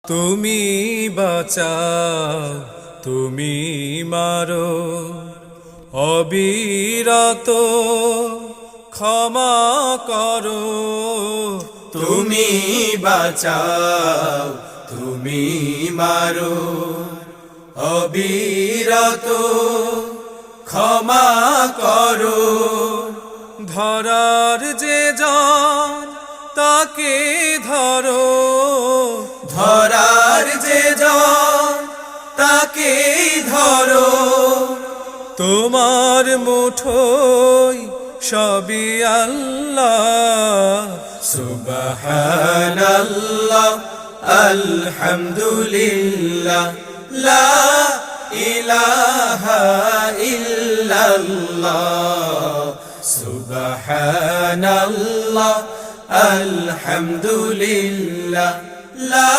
তুমি বাঁচাও, তুমি মারো, অবিরত ক্ষমা করো। তুমি বাঁচাও, তুমি মারো, অবিরত ক্ষমা করো। ধরার যে জন তাকে ধরো, ধরার যে জন তাকে ধরো। তোমার মুঠোয় সবই আল্লাহ। সুবহানাল্লাহ, আলহামদুলিল্লাহ, লা ইলাহা ইল্লাল্লাহ। সুবহানাল্লাহ, আলহামদুলিল্লাহ, লা